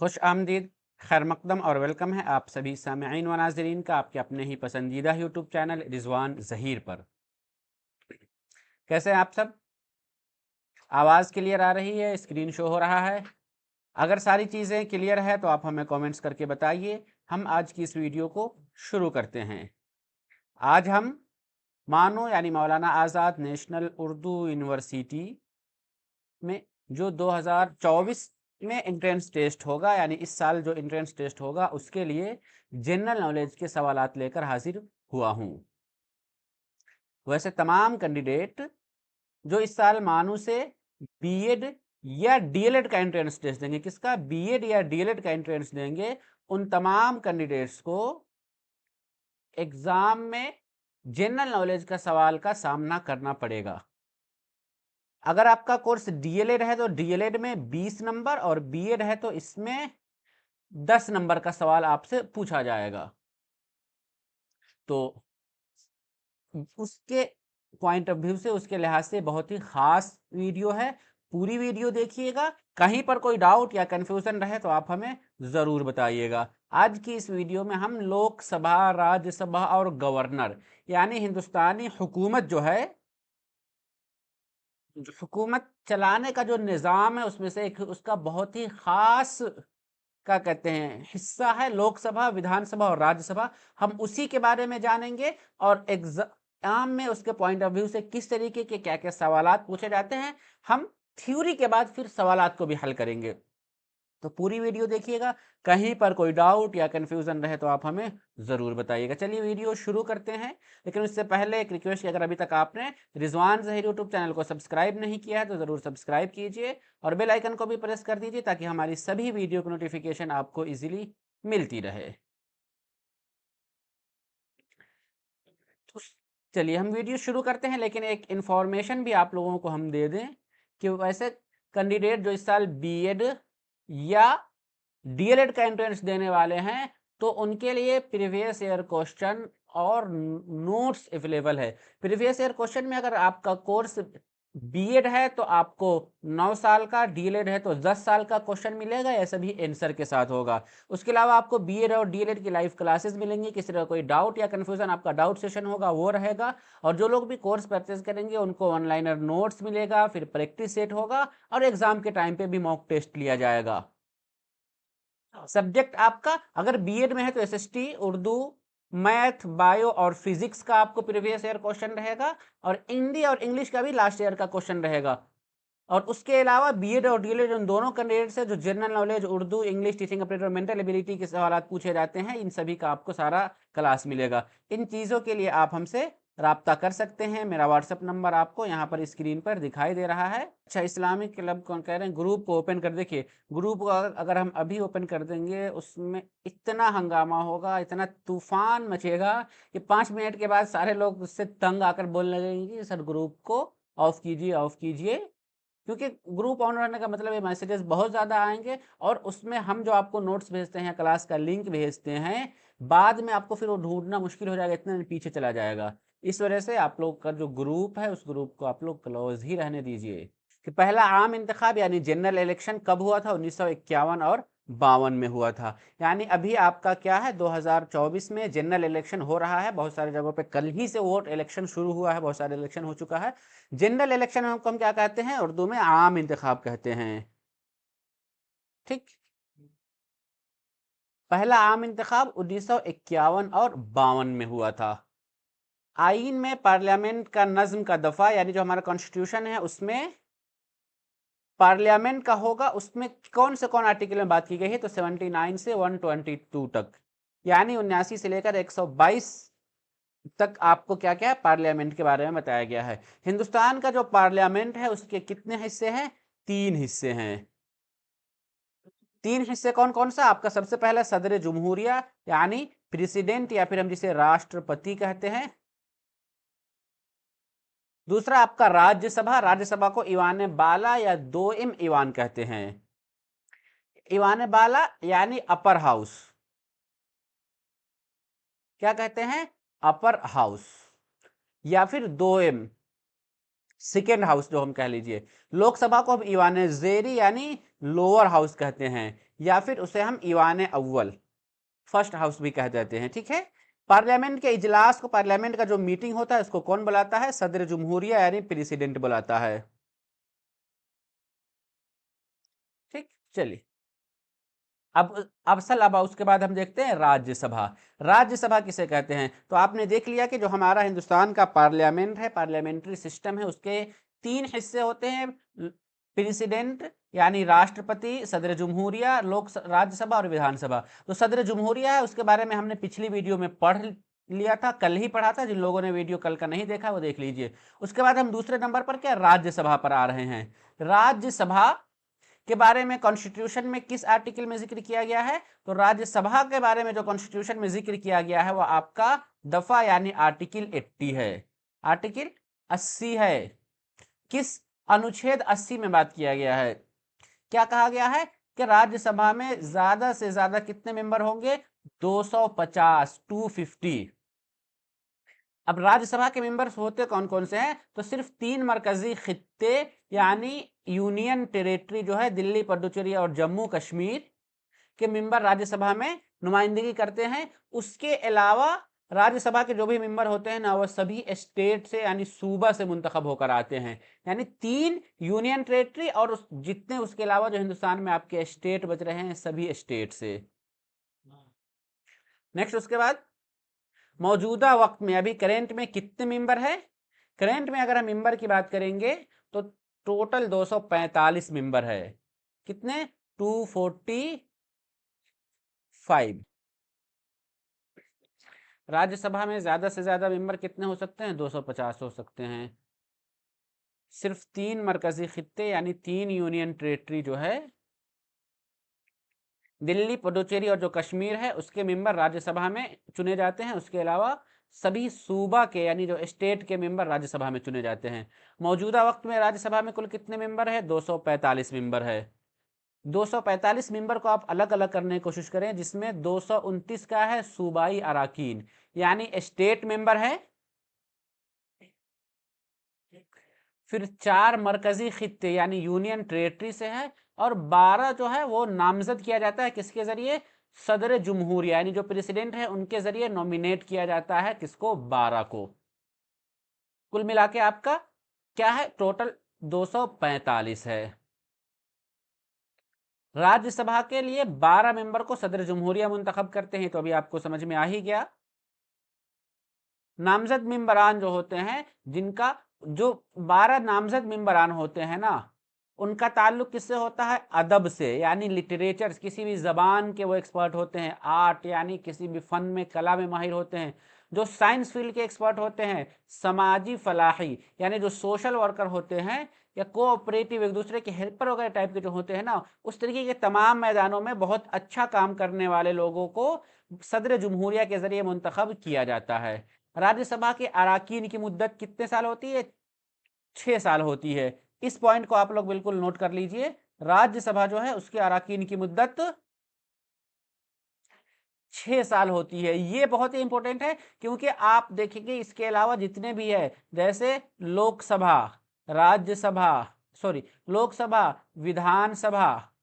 खुश आमदीद, खैर मकदम और वेलकम है आप सभी सामईन व नाज़रीन का आपके अपने ही पसंदीदा यूट्यूब चैनल रिजवान ज़हीर पर। कैसे हैं आप सब? आवाज़ क्लियर आ रही है? स्क्रीन शो हो रहा है? अगर सारी चीज़ें क्लियर है तो आप हमें कमेंट्स करके बताइए। हम आज की इस वीडियो को शुरू करते हैं। आज हम मानो यानी मौलाना आज़ाद नेशनल उर्दू यूनिवर्सिटी में जो 2024 में एंट्रेंस टेस्ट होगा, यानी इस साल जो एंट्रेंस टेस्ट होगा उसके लिए जनरल नॉलेज के सवालात लेकर हाजिर हुआ हूँ। वैसे तमाम कैंडिडेट जो इस साल मानू से बीएड या डीएलएड का एंट्रेंस टेस्ट देंगे, किसका? बीएड या डीएलएड का एंट्रेंस देंगे, उन तमाम कैंडिडेट्स को एग्जाम में जनरल नॉलेज का सवाल का सामना करना पड़ेगा। अगर आपका कोर्स डीएलएड है तो डीएलएड में 20 नंबर और बीएड है तो इसमें 10 नंबर का सवाल आपसे पूछा जाएगा। तो उसके पॉइंट ऑफ व्यू से, उसके लिहाज से बहुत ही खास वीडियो है। पूरी वीडियो देखिएगा। कहीं पर कोई डाउट या कंफ्यूजन रहे तो आप हमें ज़रूर बताइएगा। आज की इस वीडियो में हम लोकसभा, राज्यसभा और गवर्नर यानी हिंदुस्तानी हुकूमत जो है, जो हुकूमत चलाने का जो निज़ाम है, उसमें से एक उसका बहुत ही खास क्या कहते हैं हिस्सा है लोकसभा, विधानसभा और राज्यसभा। हम उसी के बारे में जानेंगे और एग्जाम में उसके पॉइंट ऑफ व्यू से किस तरीके के क्या क्या सवालात पूछे जाते हैं, हम थ्योरी के बाद फिर सवालात को भी हल करेंगे। तो पूरी वीडियो देखिएगा। कहीं पर कोई डाउट या कंफ्यूजन रहे तो आप हमें ज़रूर बताइएगा। चलिए वीडियो शुरू करते हैं, लेकिन उससे पहले एक रिक्वेस्ट कि अगर अभी तक आपने रिजवान ज़हीर यूट्यूब चैनल को सब्सक्राइब नहीं किया है तो ज़रूर सब्सक्राइब कीजिए और बेल आइकन को भी प्रेस कर दीजिए ताकि हमारी सभी वीडियो की नोटिफिकेशन आपको ईजिली मिलती रहे। तो चलिए हम वीडियो शुरू करते हैं, लेकिन एक इन्फॉर्मेशन भी आप लोगों को हम दे दें कि वैसे कैंडिडेट जो इस साल बीएड या डीएलएड का एंट्रेंस देने वाले हैं तो उनके लिए प्रीवियस ईयर क्वेश्चन और नोट्स अवेलेबल है। प्रीवियस ईयर क्वेश्चन में अगर आपका कोर्स बीएड है तो आपको 9 साल का, डीएलएड है तो 10 साल का क्वेश्चन मिलेगा, यह सभी आंसर के साथ होगा। उसके अलावा आपको बीएड और डीएलएड की लाइव क्लासेस मिलेंगी। किसी तरह कोई डाउट या कन्फ्यूजन, आपका डाउट सेशन होगा वो रहेगा। और जो लोग भी कोर्स परचेज करेंगे उनको ऑनलाइनर नोट्स मिलेगा, फिर प्रैक्टिस सेट होगा और एग्जाम के टाइम पे भी मॉक टेस्ट लिया जाएगा। सब्जेक्ट आपका अगर बीएड में है तो एसएसटी, उर्दू, मैथ, बायो और फिजिक्स का आपको प्रीवियस ईयर क्वेश्चन रहेगा और हिंदी और इंग्लिश का भी लास्ट ईयर का क्वेश्चन रहेगा। और उसके अलावा बीएड और डीएलएड उन दोनों कैंडिडेट से जो general knowledge, Urdu, English, teaching aptitude और मेंटल एबिलिटी के सवाल पूछे जाते हैं, इन सभी का आपको सारा क्लास मिलेगा। इन चीज़ों के लिए आप हमसे राब्ता कर सकते हैं। मेरा व्हाट्सअप नंबर आपको यहाँ पर स्क्रीन पर दिखाई दे रहा है। अच्छा, इस्लामिक क्लब कौन कह रहे हैं, ग्रुप को ओपन कर देखिए। ग्रुप को अगर हम अभी ओपन कर देंगे उसमें इतना हंगामा होगा, इतना तूफान मचेगा कि 5 मिनट के बाद सारे लोग उससे तंग आकर बोलने लगेंगे कि सर ग्रुप को ऑफ कीजिए, ऑफ कीजिए। क्योंकि ग्रुप ऑन रहने का मतलब ये मैसेजेस बहुत ज़्यादा आएंगे और उसमें हम जो आपको नोट्स भेजते हैं, क्लास का लिंक भेजते हैं, बाद में आपको फिर वो ढूंढना मुश्किल हो जाएगा, इतना पीछे चला जाएगा। इस वजह से आप लोग का जो ग्रुप है उस ग्रुप को आप लोग क्लोज ही रहने दीजिए। कि पहला आम इंतखाब यानी जनरल इलेक्शन कब हुआ था? 1951 और 52 में हुआ था। यानी अभी आपका क्या है, 2024 में जनरल इलेक्शन हो रहा है। बहुत सारी जगहों पे कल ही से वोट इलेक्शन शुरू हुआ है, बहुत सारे इलेक्शन हो चुका है। जनरल इलेक्शन हम क्या कहते हैं? उर्दू में आम इंतखाब कहते हैं। ठीक। पहला आम इंतखाब 1951 और 52 में हुआ था। आइन में पार्लियामेंट का नज्म का दफा यानी जो हमारा कॉन्स्टिट्यूशन है उसमें पार्लियामेंट का होगा, उसमें कौन से कौन आर्टिकल में बात की गई है? तो 79 से 122 तक, यानी 79 से लेकर 122 तक आपको क्या क्या है पार्लियामेंट के बारे में बताया गया है। हिंदुस्तान का जो पार्लियामेंट है उसके कितने हिस्से हैं? 3 हिस्से हैं। 3 हिस्से कौन कौन सा? आपका सबसे पहला सदर जमहूरिया यानी प्रेसिडेंट या फिर हम जिसे राष्ट्रपति कहते हैं। दूसरा आपका राज्यसभा, राज्यसभा को ईवान बाला या दोइम ईवान कहते हैं। ईवान बाला यानी अपर हाउस, क्या कहते हैं? Upper house. या फिर दोइम सेकेंड हाउस जो हम कह लीजिए। लोकसभा को हम ईवान ज़ेरी यानी लोअर हाउस कहते हैं, या फिर उसे हम ईवान अव्वल फर्स्ट हाउस भी कह देते हैं, ठीक है। पार्लियामेंट के इजलास को, पार्लियामेंट का जो मीटिंग होता है उसको कौन बुलाता है? सदर जमहूरिया यानी प्रेसिडेंट बुलाता है, ठीक। चलिए अब उसके बाद हम देखते हैं राज्यसभा। राज्यसभा किसे कहते हैं? तो आपने देख लिया कि जो हमारा हिंदुस्तान का पार्लियामेंट है, पार्लियामेंट्री सिस्टम है, उसके 3 हिस्से होते हैं, प्रेसिडेंट यानी राष्ट्रपति, सदर जमहूरिया, राज्यसभा और विधानसभा। तो सदर जमहूरिया है, उसके बारे में हमने पिछली वीडियो में पढ़ लिया था, कल ही पढ़ा था। जिन लोगों ने वीडियो कल का नहीं देखा वो देख लीजिए। उसके बाद हम दूसरे नंबर पर क्या, राज्यसभा पर आ रहे हैं। राज्यसभा के बारे में कॉन्स्टिट्यूशन में किस आर्टिकल में जिक्र किया गया है? तो राज्यसभा के बारे में जो कॉन्स्टिट्यूशन में जिक्र किया गया है वो आपका दफा यानी आर्टिकल 80 है, आर्टिकल 80 है। किस अनुच्छेद 80 में बात किया गया है? क्या कहा गया है कि राज्यसभा में ज्यादा से ज्यादा कितने मेंबर होंगे? 250, 250। अब राज्यसभा के मेंबर्स होते कौन कौन से हैं? तो सिर्फ 3 मरकजी खित्ते यानी यूनियन टेरिटरी जो है दिल्ली, पुडुचेरी और जम्मू कश्मीर के मेंबर राज्यसभा में नुमाइंदगी करते हैं। उसके अलावा राज्यसभा के जो भी मेंबर होते हैं ना, वो सभी स्टेट से यानी सूबा से मुंतखब होकर आते हैं। यानी 3 यूनियन टेरिटरी और जितने उसके अलावा जो हिंदुस्तान में आपके स्टेट बच रहे हैं सभी स्टेट से। नेक्स्ट उसके बाद मौजूदा वक्त में अभी करेंट में कितने मेंबर है? करेंट में अगर हम मेंबर की बात करेंगे तो टोटल 245 मेंबर है। कितने? 245। राज्यसभा में ज्यादा से ज्यादा मेंबर कितने हो सकते हैं? 250 हो सकते हैं। सिर्फ 3 मरकजी खित्ते यानी 3 यूनियन टेरिटरी जो है दिल्ली, पुडुचेरी और जो कश्मीर है उसके मेंबर राज्यसभा में चुने जाते हैं। उसके अलावा सभी सूबा के यानी जो स्टेट के मेंबर राज्यसभा में चुने जाते हैं। मौजूदा वक्त में राज्यसभा में कुल कितने मेंबर है? 245 मेंबर है। 245 मेंबर को आप अलग अलग करने की कोशिश करें, जिसमें 229 का है सूबाई अराकीन यानी स्टेट मेंबर है, फिर 4 मरकजी खित्ते यानी यूनियन टेरिटरी से है, और 12 जो है वो नामजद किया जाता है किसके जरिए? सदर जमहूरिया यानी जो प्रेसिडेंट है उनके जरिए नॉमिनेट किया जाता है। किसको? 12 को। कुल मिला के आपका क्या है? टोटल 245 है। राज्यसभा के लिए 12 मेंबर को सदर जमहूरिया मुंतखब करते हैं, तो अभी आपको समझ में आ ही गया। नामजद मेंबरान जो होते हैं, जिनका जो 12 नामजद मेंबरान होते हैं ना, उनका ताल्लुक किससे होता है? अदब से यानी लिटरेचर, किसी भी जबान के वो एक्सपर्ट होते हैं। आर्ट यानी किसी भी फन में, कला में माहिर होते हैं। जो साइंस फील्ड के एक्सपर्ट होते हैं। समाजी फलाही यानी जो सोशल वर्कर होते हैं या कोऑपरेटिव, एक दूसरे के हेल्पर वगैरह टाइप के जो होते हैं ना, उस तरीके के तमाम मैदानों में बहुत अच्छा काम करने वाले लोगों को सदर जमहूरिया के जरिए मुंतखब किया जाता है। राज्यसभा के अराकीन की मुद्दत कितने साल होती है? 6 साल होती है। इस पॉइंट को आप लोग बिल्कुल नोट कर लीजिए। राज्यसभा जो है उसके अराकीन की मुद्दत 6 साल होती है। ये बहुत ही इंपॉर्टेंट है, क्योंकि आप देखेंगे इसके अलावा जितने भी है, जैसे लोकसभा, राज्यसभा, सॉरी लोकसभा, विधानसभा,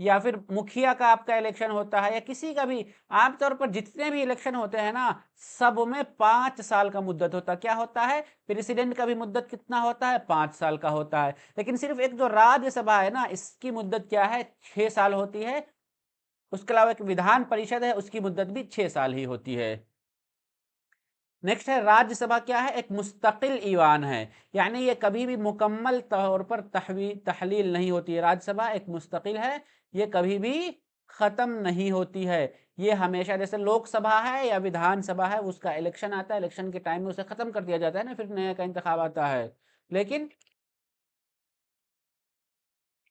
या फिर मुखिया का आपका इलेक्शन होता है, या किसी का भी, आमतौर पर जितने भी इलेक्शन होते हैं ना, सब में 5 साल का मुद्दत होता है। क्या होता है? प्रेसिडेंट का भी मुद्दत कितना होता है? 5 साल का होता है। लेकिन सिर्फ एक जो राज्यसभा है ना, इसकी मुद्दत क्या है? 6 साल होती है। उसके अलावा एक विधान परिषद है, उसकी मुद्दत भी 6 साल ही होती है। नेक्स्ट है राज्यसभा क्या है? एक मुस्तकिल ईवान है, यानी ये कभी भी मुकम्मल तौर पर तहलील नहीं होती है। राज्यसभा एक मुस्तकिल है, ये कभी भी खत्म नहीं होती है। ये हमेशा, जैसे लोकसभा है या विधानसभा है, उसका इलेक्शन आता है, इलेक्शन के टाइम में उसे खत्म कर दिया जाता है ना, फिर नया का इंतखाब आता है। लेकिन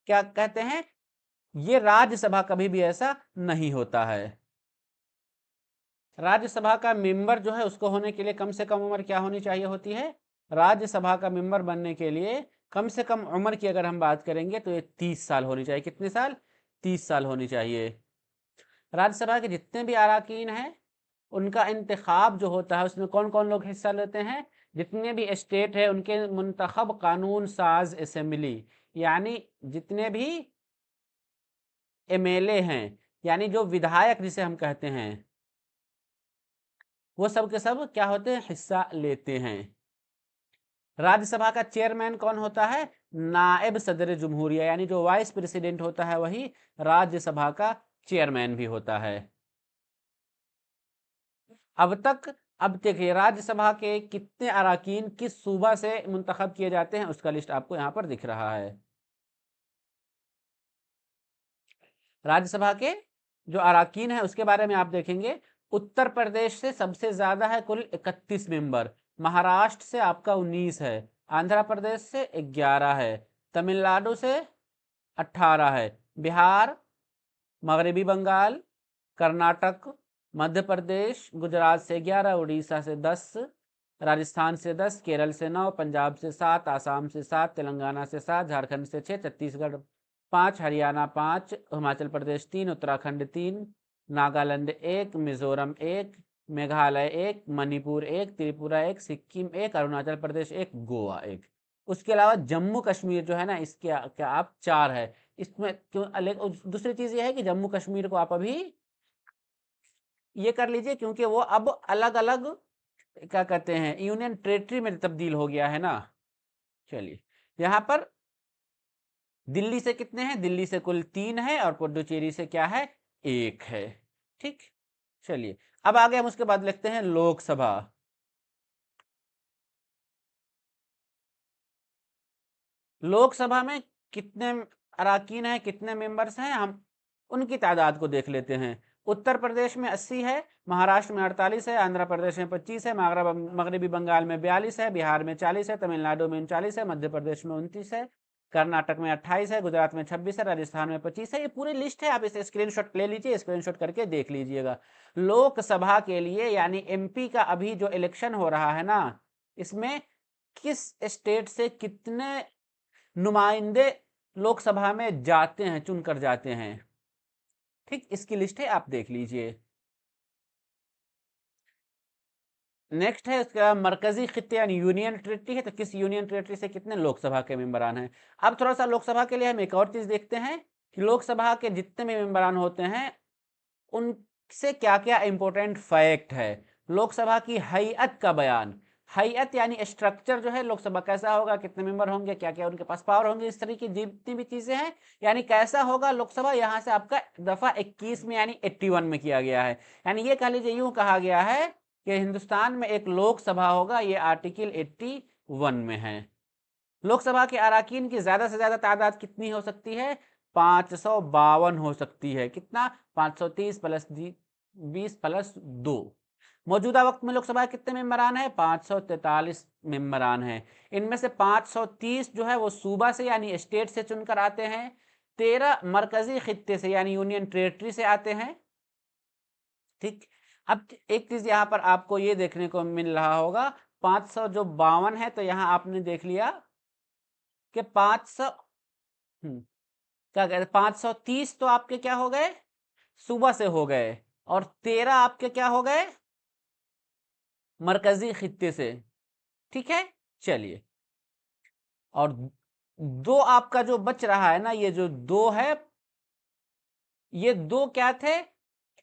क्या कहते हैं, ये राज्यसभा कभी भी ऐसा नहीं होता है। राज्यसभा का मेंबर जो है उसको होने के लिए कम से कम उम्र क्या होनी चाहिए होती है? राज्यसभा का मेंबर बनने के लिए कम से कम उम्र की अगर हम बात करेंगे तो ये 30 साल होनी चाहिए। कितने साल? 30 साल होनी चाहिए। राज्यसभा के जितने भी अराकीन हैं उनका इंतखाब जो होता है उसमें कौन कौन लोग हिस्सा लेते हैं? जितने भी स्टेट है उनके मुंतखब कानून साज असेंबली, यानी जितने भी एमएलए हैं, यानी जो विधायक जिसे हम कहते हैं, वो सब के सब क्या होते हैं, हिस्सा लेते हैं। राज्यसभा का चेयरमैन कौन होता है, नायब सदर जमहूरिया, यानी जो वाइस प्रेसिडेंट होता है वही राज्यसभा का चेयरमैन भी होता है। अब देखिए राज्यसभा के कितने अराकीन किस सूबा से मुंतखब किए जाते हैं उसका लिस्ट आपको यहाँ पर दिख रहा है। राज्यसभा के जो अराकीन है उसके बारे में आप देखेंगे, उत्तर प्रदेश से सबसे ज्यादा है, कुल 31 मेंबर। महाराष्ट्र से आपका 19 है, आंध्र प्रदेश से 11 है, तमिलनाडु से 18 है, बिहार, मगरबी बंगाल, कर्नाटक, मध्य प्रदेश, गुजरात से 11, उड़ीसा से 10, राजस्थान से 10, केरल से 9, पंजाब से 7, आसाम से 7, तेलंगाना से 7, झारखंड से 6, छत्तीसगढ़ 5, हरियाणा 5, हिमाचल प्रदेश 3, उत्तराखंड 3, नागालैंड 1, मिजोरम 1, मेघालय 1, मणिपुर 1, त्रिपुरा 1, सिक्किम 1, अरुणाचल प्रदेश 1, गोवा 1। उसके अलावा जम्मू कश्मीर जो है ना, इसके क्या आप 4 है। इसमें क्यों अलग, दूसरी चीज ये है कि जम्मू कश्मीर को आप अभी ये कर लीजिए क्योंकि वो अब अलग अलग क्या कहते हैं यूनियन टेरिटरी में तब्दील हो गया है ना। चलिए, यहाँ पर दिल्ली से कितने हैं, दिल्ली से कुल 3 है और पुडुचेरी से क्या है, 1 है। ठीक, चलिए अब आगे हम उसके बाद लिखते हैं लोकसभा। लोकसभा में कितने अराकीन हैं, कितने मेंबर्स हैं, हम उनकी तादाद को देख लेते हैं। उत्तर प्रदेश में 80 है, महाराष्ट्र में 48 है, आंध्र प्रदेश में 25 है, मगरबी बंगाल में 42 है, बिहार में 40 है, तमिलनाडु में 39 है, मध्य प्रदेश में 29 है, कर्नाटक में 28 है, गुजरात में 26 है, राजस्थान में 25 है। ये पूरी लिस्ट है, आप इसे स्क्रीनशॉट ले लीजिए, स्क्रीनशॉट करके देख लीजिएगा। लोकसभा के लिए यानी एमपी का अभी जो इलेक्शन हो रहा है ना, इसमें किस स्टेट से कितने नुमाइंदे लोकसभा में जाते हैं, चुनकर जाते हैं। ठीक, इसकी लिस्ट है, आप देख लीजिए। नेक्स्ट है उसका मरकजी खित्ते यानी यूनियन टेरिटरी है, तो किस यूनियन टेरिटरी से कितने लोकसभा के मेंबरान हैं। अब थोड़ा सा लोकसभा के लिए हम एक और चीज देखते हैं कि लोकसभा के जितने भी मेंबरान होते हैं उनसे क्या क्या इंपॉर्टेंट फैक्ट है। लोकसभा की हैयत का बयान, हैयत यानी स्ट्रक्चर जो है लोकसभा कैसा होगा, कितने मेंबर होंगे, क्या क्या उनके पास पावर होंगे, इस तरीके की जितनी भी चीजें हैं, यानी कैसा होगा लोकसभा, यहाँ से आपका दफा 21 में यानी 81 में किया गया है। यानी ये कह लीजिए, यूं कहा गया है कि हिंदुस्तान में एक लोकसभा होगा, ये आर्टिकल 81 में है। लोकसभा के अराकीन की ज्यादा से ज्यादा तादाद कितनी हो सकती है, 552 हो सकती है। कितना, 530 प्लस 20 प्लस 2। मौजूदा वक्त में लोकसभा के कितने मेंबरान है, 543 मेंबरान हैं। इनमें से 530 जो है वो सूबा से यानी स्टेट से चुनकर आते हैं, 13 मरकजी खित्ते से यानी यूनियन टेरिटरी से आते हैं। ठीक, अब एक चीज यहाँ पर आपको ये देखने को मिल रहा होगा, 500 जो 52 है, तो यहाँ आपने देख लिया कि 500 क्या कहते हैं, 530 तो आपके क्या हो गए, सूबा से हो गए, और 13 आपके क्या हो गए, मरकजी खित्ते से। ठीक है, चलिए, और 2 आपका जो बच रहा है ना, ये जो 2 है, ये 2 क्या थे,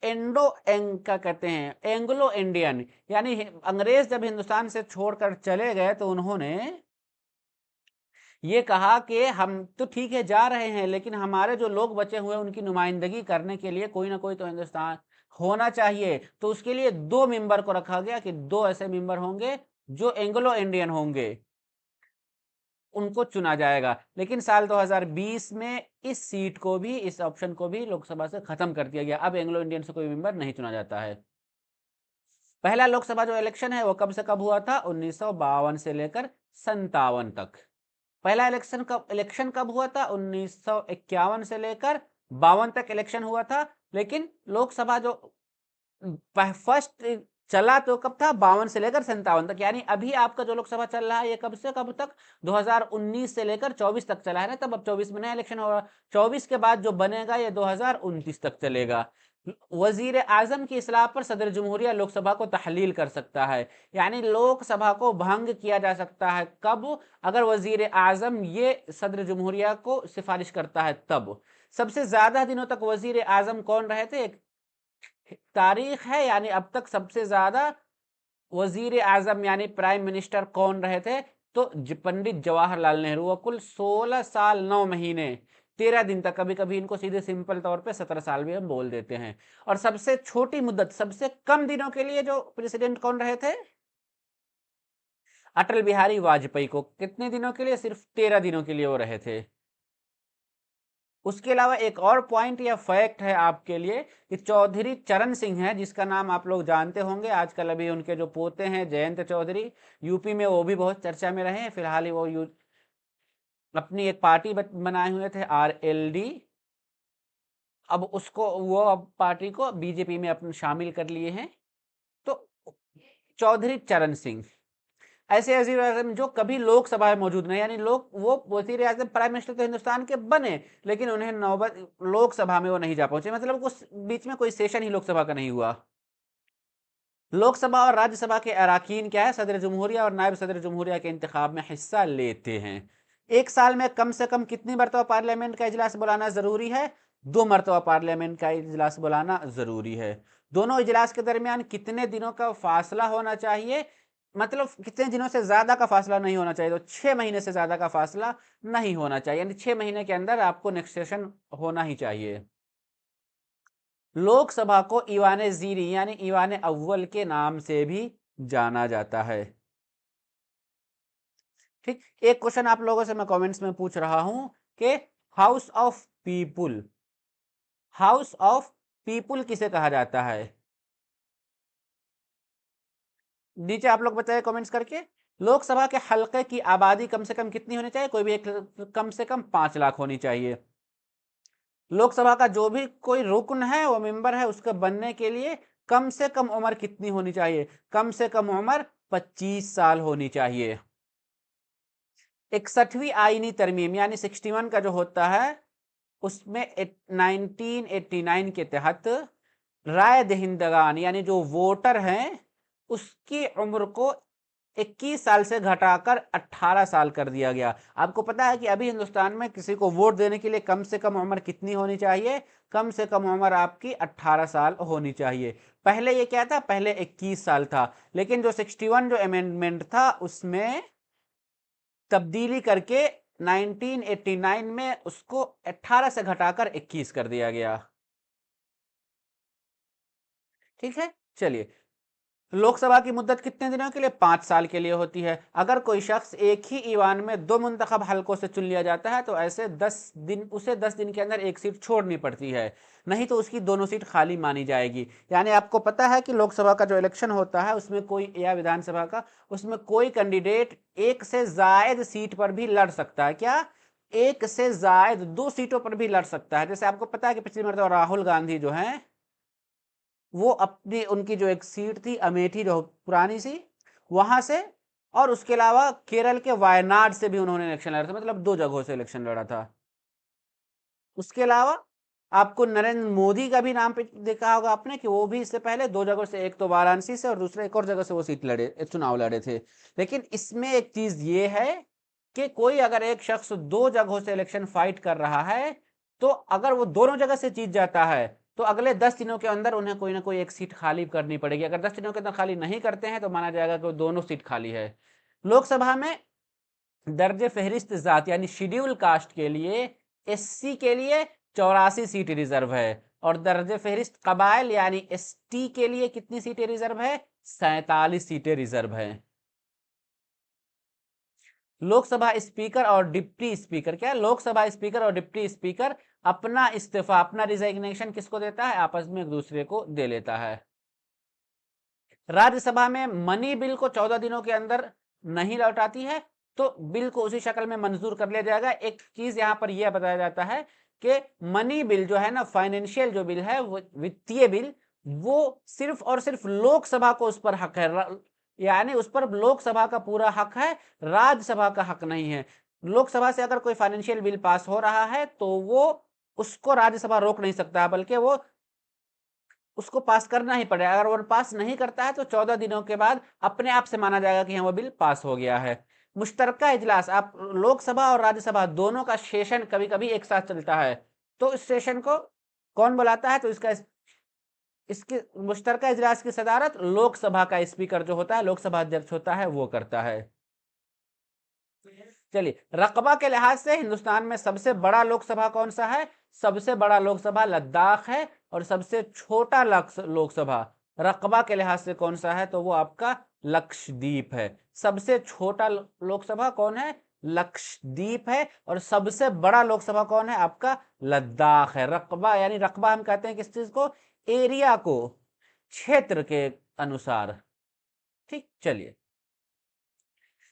एंडो एंग क्या कहते हैं, एंग्लो इंडियन, यानी अंग्रेज जब हिंदुस्तान से छोड़कर चले गए तो उन्होंने ये कहा कि हम तो ठीक है जा रहे हैं, लेकिन हमारे जो लोग बचे हुए हैं उनकी नुमाइंदगी करने के लिए कोई ना कोई तो हिंदुस्तान होना चाहिए। तो उसके लिए 2 मेंबर को रखा गया कि 2 ऐसे मेंबर होंगे जो एंग्लो इंडियन होंगे, उनको चुना जाएगा। लेकिन साल 2020 में इस सीट को भी, इस ऑप्शन को भी लोकसभा से खत्म कर दिया गया। अब एंग्लो इंडियन से कोई मेंबर नहीं चुना जाता है। पहला लोकसभा जो इलेक्शन है वो कब से कब हुआ था, 1952 से लेकर 57 तक। पहला इलेक्शन कब हुआ था, 1951 से लेकर 52 तक इलेक्शन हुआ था। लेकिन लोकसभा जो फर्स्ट चला तो कब था, 52 से लेकर 57 तक, यानी अभी आपका जो लोकसभा चल रहा है ये कब से कब तक, 2019 से लेकर 24 तक चला है ना, तब अब 24 में नया इलेक्शन होगा, 24 के बाद जो बनेगा ये 2029 तक चलेगा। वजीर आजम की इस्लाह पर सदर जमहूरिया लोकसभा को तहलील कर सकता है, यानी लोकसभा को भंग किया जा सकता है कब, अगर वजीर आजम ये सदर जमहूरिया को सिफारिश करता है तब। सबसे ज्यादा दिनों तक वजीर आजम कौन रहे थे, एक तारीख है, यानी अब तक सबसे ज्यादा वजीर आजम यानी प्राइम मिनिस्टर कौन रहे थे, तो पंडित जवाहरलाल नेहरू, वो कुल 16 साल 9 महीने 13 दिन तक, कभी कभी इनको सीधे सिंपल तौर पे 17 साल भी हम बोल देते हैं। और सबसे छोटी मुद्दत, सबसे कम दिनों के लिए जो प्रेसिडेंट कौन रहे थे, अटल बिहारी वाजपेयी को, कितने दिनों के लिए, सिर्फ 13 दिनों के लिए वो रहे थे। उसके अलावा एक और पॉइंट या फैक्ट है आपके लिए कि चौधरी चरण सिंह है, जिसका नाम आप लोग जानते होंगे, आजकल अभी उनके जो पोते हैं जयंत चौधरी, यूपी में वो भी बहुत चर्चा में रहे हैं, फिलहाल वो अपनी एक पार्टी बनाए हुए थे RLD, अब उसको वो अब पार्टी को बीजेपी में अपने शामिल कर लिए हैं। तो चौधरी चरण सिंह ऐसे वजीर आजम जो कभी लोकसभा में मौजूद नहीं, यानी लोग वो वजीर आजम प्राइम मिनिस्टर तो हिंदुस्तान के बने, लेकिन उन्हें नौबत लोकसभा में वो नहीं जा पहुंचे, मतलब उस बीच में कोई सेशन ही लोकसभा का नहीं हुआ। लोकसभा और राज्यसभा के अराकीन क्या है, सदर जमहूरिया और नायब सदर जमहूरिया के इंतखाब में हिस्सा लेते हैं। एक साल में कम से कम कितनी मरतबा पार्लियामेंट का इजलास बुलाना जरूरी है, 2 मरतबा पार्लियामेंट का इजलास बुलाना जरूरी है। दोनों इजलास के दरमियान कितने दिनों का फासला होना चाहिए, मतलब कितने दिनों से ज्यादा का फासला नहीं होना चाहिए, तो 6 महीने से ज्यादा का फासला नहीं होना चाहिए, यानी 6 महीने के अंदर आपको नेक्स्ट सेशन होना ही चाहिए। लोकसभा को ईवान जीरी यानी ईवान अव्वल के नाम से भी जाना जाता है। ठीक, एक क्वेश्चन आप लोगों से मैं कमेंट्स में पूछ रहा हूं कि house of people, house of people किसे कहा जाता है, नीचे आप लोग बताइए कमेंट्स करके। लोकसभा के हलके की आबादी कम से कम कितनी होनी चाहिए, कोई भी एक, कम से कम 5 लाख होनी चाहिए। लोकसभा का जो भी कोई रुकन है वो मेंबर है, उसके बनने के लिए कम से कम उम्र कितनी होनी चाहिए, कम से कम उम्र 25 साल होनी चाहिए। 61वीं आईनी तरमीम यानी 61 का जो होता है, उसमें 1989 के तहत राय दहिंदगान यानी जो वोटर हैं उसकी उम्र को 21 साल से घटाकर 18 साल कर दिया गया। आपको पता है कि अभी हिंदुस्तान में किसी को वोट देने के लिए कम से कम उम्र कितनी होनी चाहिए, कम से कम उम्र आपकी 18 साल होनी चाहिए। पहले ये क्या था, पहले 21 साल था, लेकिन जो 61 जो अमेंडमेंट था उसमें तब्दीली करके 1989 में उसको 18 से घटाकर 21 कर दिया गया। ठीक है, चलिए। लोकसभा की मुद्दत कितने दिनों के लिए, 5 साल के लिए होती है। अगर कोई शख्स एक ही ईवान में 2 मुंतखब हलकों से चुन लिया जाता है तो ऐसे 10 दिन, उसे 10 दिन के अंदर एक सीट छोड़नी पड़ती है, नहीं तो उसकी दोनों सीट खाली मानी जाएगी। यानी आपको पता है कि लोकसभा का जो इलेक्शन होता है उसमें कोई, या विधानसभा का, उसमें कोई कैंडिडेट एक से जायद सीट पर भी लड़ सकता है, क्या, एक से जायद 2 सीटों पर भी लड़ सकता है। जैसे आपको पता है कि पिछली मरतबा राहुल गांधी जो है वो अपनी, उनकी जो एक सीट थी अमेठी जो पुरानी सी, वहां से, और उसके अलावा केरल के वायनाड से भी उन्होंने इलेक्शन लड़ा था, मतलब 2 जगहों से इलेक्शन लड़ा था। उसके अलावा आपको नरेंद्र मोदी का भी नाम पे देखा होगा आपने कि वो भी इससे पहले 2 जगहों से, एक तो वाराणसी से और दूसरे एक और जगह से वो सीट लड़े, चुनाव लड़े थे। लेकिन इसमें एक चीज ये है कि कोई अगर एक शख्स 2 जगहों से इलेक्शन फाइट कर रहा है तो अगर वो दोनों जगह से जीत जाता है तो अगले 10 दिनों के अंदर उन्हें कोई ना कोई एक सीट खाली करनी पड़ेगी। अगर 10 दिनों के अंदर खाली नहीं करते हैं तो माना जाएगा कि वो दोनों सीट खाली है। लोकसभा में दर्जे फहरिस्त जात यानी शेड्यूल कास्ट के लिए, SC के लिए 84 सीट रिजर्व है, और दर्जे फहरिस्त कबाइल यानी ST के लिए कितनी सीटें रिजर्व है, 47 सीटें रिजर्व है। लोकसभा स्पीकर और डिप्टी स्पीकर, क्या, लोकसभा स्पीकर और डिप्टी स्पीकर अपना इस्तीफा, अपना रिजाइग्नेशन किसको देता है, आपस में एक दूसरे को दे लेता है। राज्यसभा में मनी बिल को 14 दिनों के अंदर नहीं लौटाती है तो बिल को उसी शक्ल में मंजूर कर लिया जाएगा। एक चीज यहां पर यह बताया जाता है कि मनी बिल जो है ना, फाइनेंशियल जो बिल है, वो वित्तीय बिल, वो सिर्फ और सिर्फ लोकसभा को उस पर हक है, यानी उस पर लोकसभा का पूरा हक है, राज्यसभा का हक नहीं है। लोकसभा से अगर कोई फाइनेंशियल बिल पास हो रहा है तो वो उसको राज्यसभा रोक नहीं सकता, बल्कि वो उसको पास करना ही पड़ेगा। अगर वो पास नहीं करता है तो 14 दिनों के बाद अपने आप से माना जाएगा कि हाँ वो बिल पास हो गया है। मुश्तरका इजलास, आप लोकसभा और राज्यसभा दोनों का सेशन कभी कभी एक साथ चलता है, तो इस सेशन को कौन बुलाता है? तो इसके मुश्तरका इजलास की सदारत लोकसभा का स्पीकर जो होता है, लोकसभा अध्यक्ष होता है, वो करता है। चलिए, रकबा के लिहाज से हिंदुस्तान में सबसे बड़ा लोकसभा कौन सा है? सबसे बड़ा लोकसभा लद्दाख है, और सबसे छोटा लोकसभा रकबा के लिहाज से कौन सा है? तो वो आपका लक्षद्वीप है। सबसे छोटा लोकसभा कौन है? लक्षद्वीप है। और सबसे बड़ा लोकसभा कौन है? आपका लद्दाख है। रकबा यानी रकबा हम कहते हैं किस चीज को? एरिया को, क्षेत्र के अनुसार। ठीक, चलिए,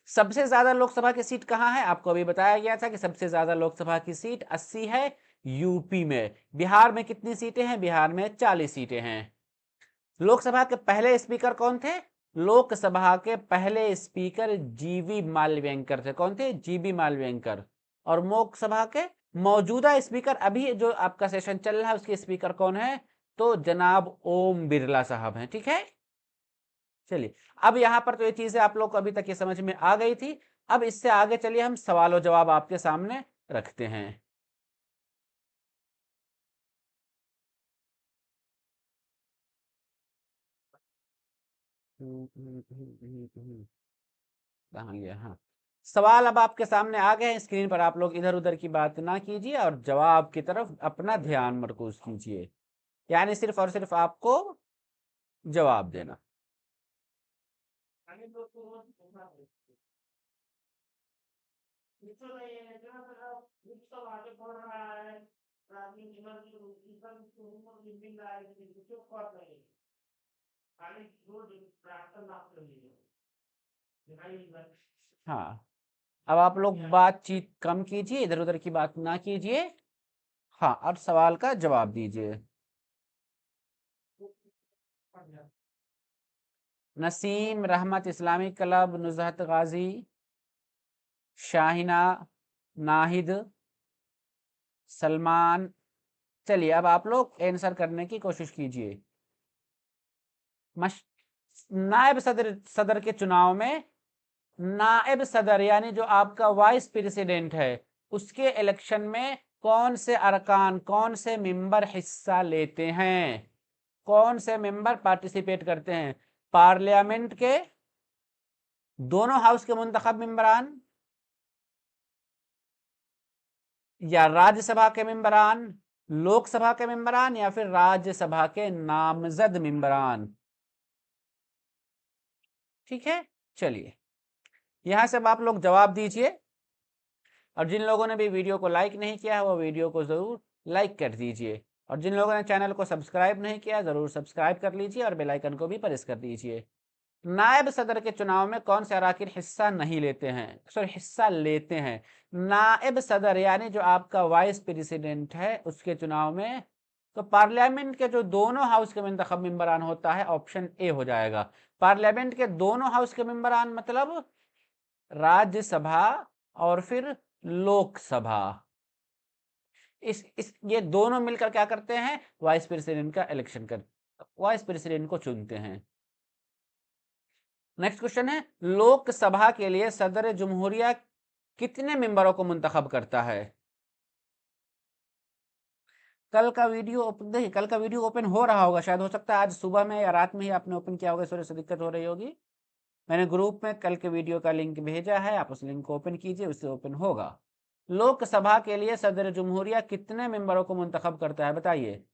सबसे ज्यादा लोकसभा की सीट कहां है? आपको अभी बताया गया था कि सबसे ज्यादा लोकसभा की सीट 80 है यूपी में। बिहार में कितनी सीटें हैं? बिहार में 40 सीटें हैं। लोकसभा के पहले स्पीकर कौन थे? लोकसभा के पहले स्पीकर जीवी मालव्यंकर थे। कौन थे? जीवी मालव्यंकर। और लोकसभा के मौजूदा स्पीकर, अभी जो आपका सेशन चल रहा है, उसके स्पीकर कौन है? तो जनाब ओम बिरला साहब हैं। ठीक है, चलिए, अब यहां पर तो ये चीजें आप लोग को अभी तक ये समझ में आ गई थी। अब इससे आगे चलिए, हम सवाल और जवाब आपके सामने रखते हैं। कहाँ गया? हाँ, सवाल अब आपके सामने आ गए हैं स्क्रीन पर। आप लोग इधर उधर की बात ना कीजिए और जवाब की तरफ अपना ध्यान मरकूज कीजिए, यानी सिर्फ और सिर्फ आपको जवाब देना। हाँ, अब आप लोग बातचीत कम कीजिए, इधर उधर की बात ना कीजिए। हाँ, अब सवाल का जवाब दीजिए। नसीम, रहमत इस्लामिक क्लब, नुजहत गाजी, शाहिना, नाहिद, सलमान। चलिए, अब आप लोग आंसर करने की कोशिश कीजिए। नायब सदर के चुनाव में नायब सदर यानी जो आपका वाइस प्रेसिडेंट है, उसके इलेक्शन में कौन से अरकान, कौन से मेंबर हिस्सा लेते हैं? कौन से मेंबर पार्टिसिपेट करते हैं? पार्लियामेंट के दोनों हाउस के मुंतखब मेंबरान, या राज्यसभा के मेंबरान, लोकसभा के मेंबरान, या फिर राज्यसभा के नामजद मेंबरान? ठीक है, चलिए, यहां से अब आप लोग जवाब दीजिए। और जिन लोगों ने भी वीडियो को लाइक नहीं किया है वो वीडियो को ज़रूर लाइक कर दीजिए, और जिन लोगों ने चैनल को सब्सक्राइब नहीं किया ज़रूर सब्सक्राइब कर लीजिए और बेल आइकन को भी प्रेस कर दीजिए। नायब सदर के चुनाव में कौन से अराकीन हिस्सा नहीं लेते हैं? सॉरी, हिस्सा लेते हैं। नायब सदर यानी जो आपका वाइस प्रेसिडेंट है, उसके चुनाव में तो पार्लियामेंट के जो दोनों हाउस के मुंतखब मेंबरान होता है, ऑप्शन ए हो जाएगा। पार्लियामेंट के दोनों हाउस के मेंबरान मतलब राज्यसभा और फिर लोकसभा। इस ये दोनों मिलकर क्या करते हैं? वाइस प्रेसिडेंट का इलेक्शन कर, वाइस प्रेसिडेंट को चुनते हैं। नेक्स्ट क्वेश्चन है, लोकसभा के लिए सदर जमहूरिया कितने मेंबरों को मुंतखब करता है? कल का वीडियो देखिए, कल का वीडियो ओपन हो रहा होगा, शायद हो सकता है आज सुबह में या रात में ही आपने ओपन किया होगा, इस वजह से दिक्कत हो रही होगी। मैंने ग्रुप में कल के वीडियो का लिंक भेजा है, आप उस लिंक को ओपन कीजिए, उससे ओपन होगा। लोकसभा के लिए सदर जमहूरिया कितने मेंबरों को मुंतखब करता है? बताइए,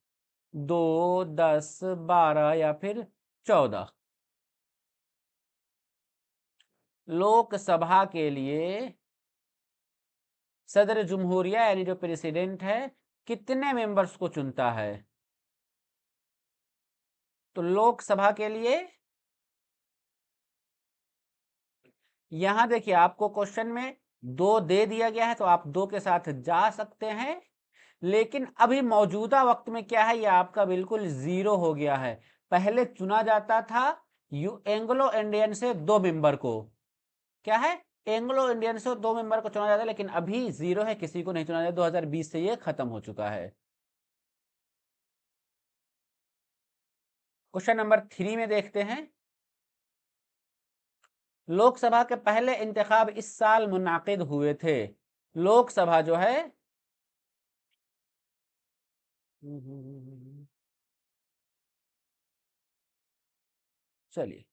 2, 10, 12 या फिर 14? लोकसभा के लिए सदर जमहूरिया यानी जो प्रेसिडेंट है, कितने मेंबर्स को चुनता है? तो लोकसभा के लिए यहां देखिए, आपको क्वेश्चन में 2 दे दिया गया है, तो आप 2 के साथ जा सकते हैं, लेकिन अभी मौजूदा वक्त में क्या है, ये आपका बिल्कुल 0 हो गया है। पहले चुना जाता था एंग्लो इंडियन से 2 मेंबर को, क्या है, एंग्लो इंडियन से 2 मेंबर को चुना जाता है, लेकिन अभी 0 है, किसी को नहीं चुना जाता। 2020 से ये खत्म हो चुका है। क्वेश्चन नंबर 3 में देखते हैं, लोकसभा के पहले इंतखाब इस साल मुनाकिद हुए थे। लोकसभा जो है, चलिए,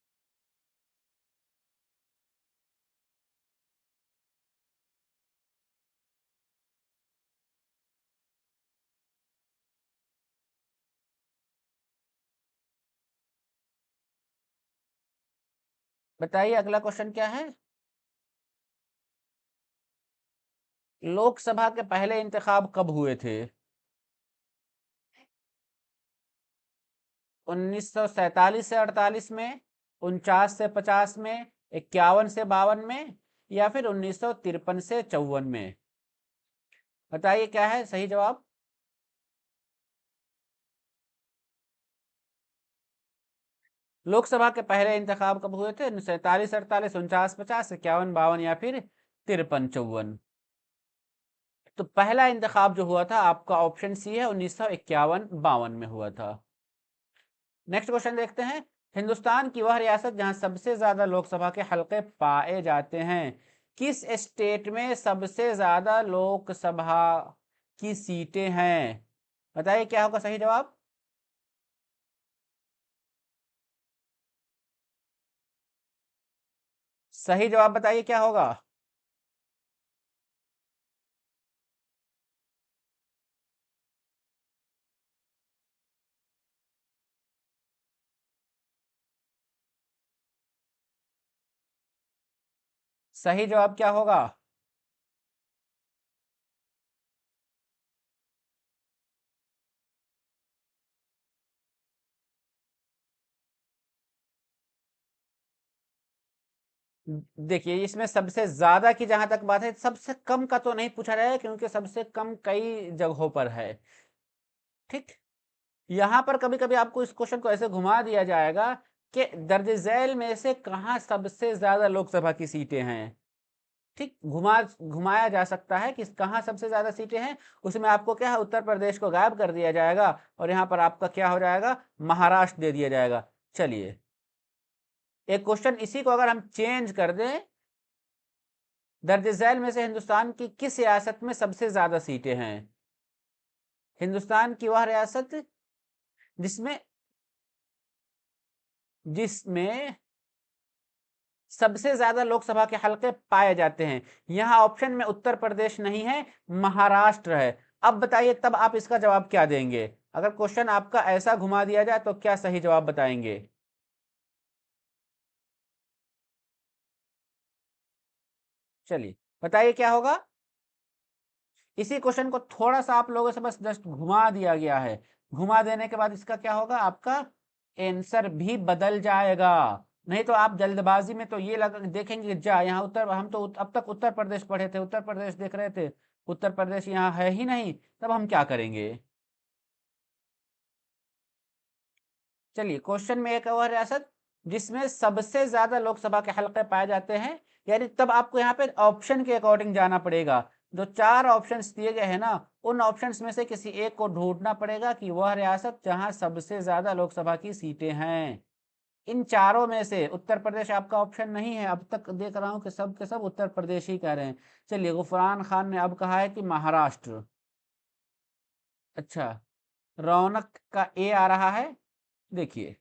बताइए अगला क्वेश्चन क्या है। लोकसभा के पहले इंतखाब कब हुए थे? 1947 से 48 में, 49 से 50 में, 51 से 52 में, या फिर 1953 से 54 में? बताइए क्या है सही जवाब। लोकसभा के पहले इंतखाब कब हुए थे? 47, 48, 49, 50, 51, 52 या फिर 53, 54? तो पहला इंतखाब जो हुआ था आपका ऑप्शन सी है, 1951, 52 में हुआ था। नेक्स्ट क्वेश्चन देखते हैं, हिंदुस्तान की वह रियासत जहां सबसे ज्यादा लोकसभा के हलके पाए जाते हैं, किस स्टेट में सबसे ज्यादा लोकसभा की सीटें हैं? बताइए क्या होगा सही जवाब। सही जवाब बताइए क्या होगा। सही जवाब क्या होगा? देखिए, इसमें सबसे ज्यादा की जहां तक बात है, सबसे कम का तो नहीं पूछा जाएगा, क्योंकि सबसे कम कई जगहों पर है। ठीक, यहां पर कभी कभी आपको इस क्वेश्चन को ऐसे घुमा दिया जाएगा कि दर्ज झैल में से कहां सबसे ज्यादा लोकसभा की सीटें हैं। ठीक, घुमाया जा सकता है कि कहां सबसे ज्यादा सीटें हैं। उसमें आपको क्या है, उत्तर प्रदेश को गायब कर दिया जाएगा और यहां पर आपका क्या हो जाएगा, महाराष्ट्र दे दिया जाएगा। चलिए, एक क्वेश्चन इसी को अगर हम चेंज कर दें, दर्ज झैल में से हिंदुस्तान की किस रियासत में सबसे ज्यादा सीटें हैं? हिंदुस्तान की वह रियासत जिसमें जिसमें सबसे ज्यादा लोकसभा के हलके पाए जाते हैं। यहां ऑप्शन में उत्तर प्रदेश नहीं है, महाराष्ट्र है। अब बताइए, तब आप इसका जवाब क्या देंगे? अगर क्वेश्चन आपका ऐसा घुमा दिया जाए तो क्या सही जवाब बताएंगे? चलिए, बताइए क्या होगा। इसी क्वेश्चन को थोड़ा सा आप लोगों से बस जस्ट घुमा दिया गया है। घुमा देने के बाद इसका क्या होगा, आपका आंसर भी बदल जाएगा। नहीं तो आप जल्दबाजी में तो ये लग देखेंगे कि जा यहाँ उत्तर, हम तो अब तक उत्तर प्रदेश पढ़े थे, उत्तर प्रदेश देख रहे थे, उत्तर प्रदेश यहाँ है ही नहीं, तब हम क्या करेंगे। चलिए, क्वेश्चन में एक और रियासत जिसमें सबसे ज्यादा लोकसभा के हलके पाए जाते हैं, यानी तब आपको यहाँ पे ऑप्शन के अकॉर्डिंग जाना पड़ेगा। जो 4 ऑप्शंस दिए गए हैं ना, उन ऑप्शंस में से किसी एक को ढूंढना पड़ेगा कि वह रियासत जहां सबसे ज्यादा लोकसभा की सीटें हैं। इन चारों में से उत्तर प्रदेश आपका ऑप्शन नहीं है। अब तक देख रहा हूं कि सब के सब उत्तर प्रदेश ही कह रहे हैं। चलिए, गुफरान खान ने अब कहा है कि महाराष्ट्र। अच्छा, रौनक का ए आ रहा है, देखिए।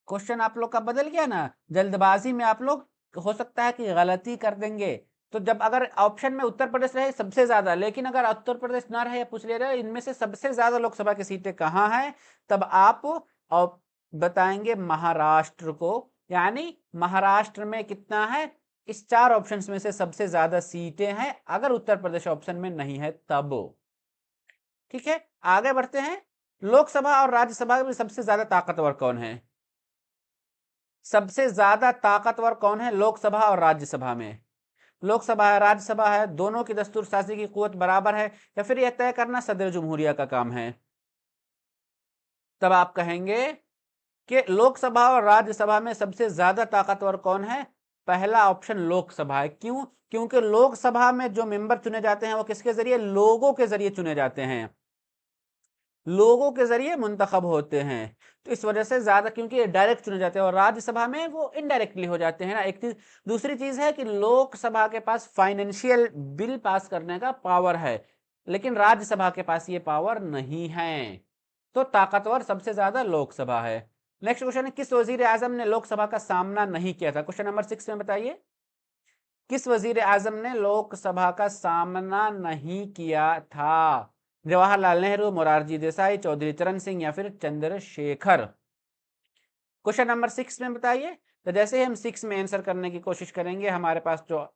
क्वेश्चन आप लोग का बदल गया ना, जल्दबाजी में आप लोग हो सकता है कि गलती कर देंगे। तो जब अगर ऑप्शन में उत्तर प्रदेश रहे सबसे ज्यादा, लेकिन अगर उत्तर प्रदेश ना रहे, पूछ ले रहे इनमें से सबसे ज्यादा लोकसभा की सीटें कहाँ हैं, तब आप बताएंगे महाराष्ट्र को। यानी महाराष्ट्र में कितना है, इस 4 ऑप्शंस में से सबसे ज्यादा सीटें हैं, अगर उत्तर प्रदेश ऑप्शन में नहीं है तब। ठीक है, आगे बढ़ते हैं। लोकसभा और राज्यसभा में सबसे ज्यादा ताकतवर कौन है? सबसे ज्यादा ताकतवर कौन है लोकसभा और राज्यसभा में? लोकसभा है, राज्यसभा है, दोनों की दस्तूर साजी की कुव्वत बराबर है, या फिर यह तय करना सदर जमहूरिया का काम है। तब आप कहेंगे कि लोकसभा और राज्यसभा में सबसे ज्यादा ताकतवर कौन है? पहला ऑप्शन लोकसभा है। क्यों? क्योंकि लोकसभा में जो मेंबर चुने जाते हैं वो किसके जरिए? लोगों के जरिए चुने जाते हैं, लोगों के जरिए मुंतखब होते हैं, तो इस वजह से ज्यादा, क्योंकि ये डायरेक्ट चुने जाते हैं, और राज्यसभा में वो इनडायरेक्टली हो जाते हैं ना, एक चीज। दूसरी चीज है कि लोकसभा के पास फाइनेंशियल बिल पास करने का पावर है, लेकिन राज्यसभा के पास ये पावर नहीं है, तो ताकतवर सबसे ज्यादा लोकसभा है। नेक्स्ट क्वेश्चन है, किस वजीर आजम ने लोकसभा का सामना नहीं किया था? क्वेश्चन नंबर 6 में बताइए, किस वजीर आजम ने लोकसभा का सामना नहीं किया था? जवाहरलाल नेहरू, मोरारजी देसाई, चौधरी चरण सिंह, या फिर चंद्रशेखर? क्वेश्चन नंबर 6 में बताइए। तो जैसे ही हम 6 में आंसर करने की कोशिश करेंगे, हमारे पास जो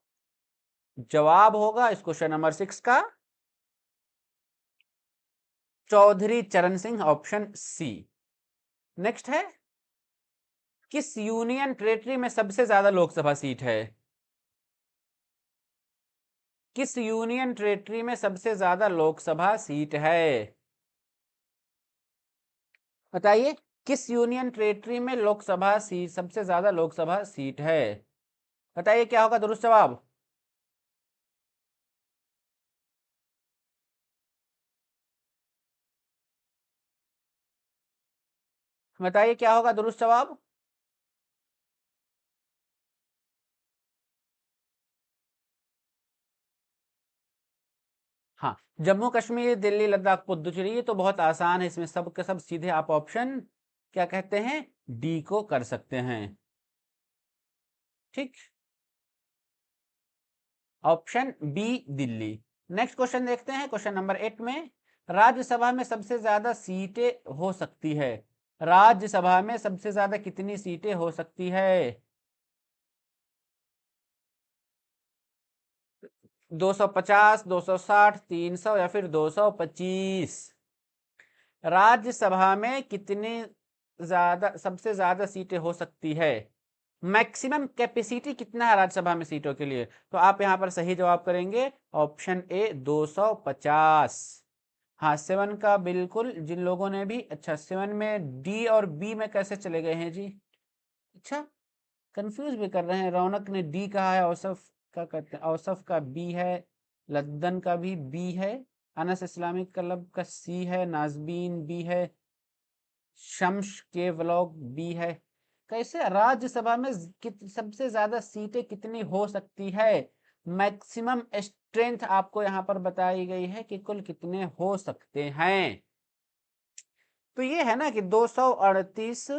जवाब होगा इस क्वेश्चन नंबर 6 का, चौधरी चरण सिंह, ऑप्शन सी। नेक्स्ट है, किस यूनियन टेरिटरी में सबसे ज्यादा लोकसभा सीट है? किस यूनियन टेरिटरी में सबसे ज्यादा लोकसभा सीट है? बताइए, किस यूनियन टेरिटरी में लोकसभा सीट, सबसे ज्यादा लोकसभा सीट है? बताइए क्या होगा दुरुस्त जवाब? बताइए क्या होगा दुरुस्त जवाब? हाँ, जम्मू कश्मीर, दिल्ली, लद्दाख, पुदुचेरी, ये तो बहुत आसान है, इसमें सब के सब सीधे आप ऑप्शन क्या कहते हैं, डी को कर सकते हैं। ठीक, option B Delhi. Next question देखते हैं, क्वेश्चन नंबर 8 में, राज्यसभा में सबसे ज्यादा सीटें हो सकती है? राज्यसभा में सबसे ज्यादा कितनी सीटें हो सकती है? 250, 260, 300, या फिर 225? राज्यसभा में कितनी ज्यादा, सबसे ज्यादा सीटें हो सकती है? मैक्सिमम कैपेसिटी कितना है राज्यसभा में सीटों के लिए? तो आप यहां पर सही जवाब करेंगे ऑप्शन ए, 250। हाँ, 7 का बिल्कुल, जिन लोगों ने भी, अच्छा 7 में डी और बी में कैसे चले गए हैं जी? अच्छा, कंफ्यूज भी कर रहे हैं। रौनक ने डी कहा है, औसफ का कहते हैं, औसफ का बी है, लद्दन का भी बी है, अनस इस्लामिक क्लब का सी है, नाजबीन बी है, शम्स के व्लॉग बी है। कैसे राज्यसभा में सबसे ज्यादा सीटें कितनी हो सकती है? मैक्सिमम स्ट्रेंथ आपको यहां पर बताई गई है कि कुल कितने हो सकते हैं। तो ये है ना कि 238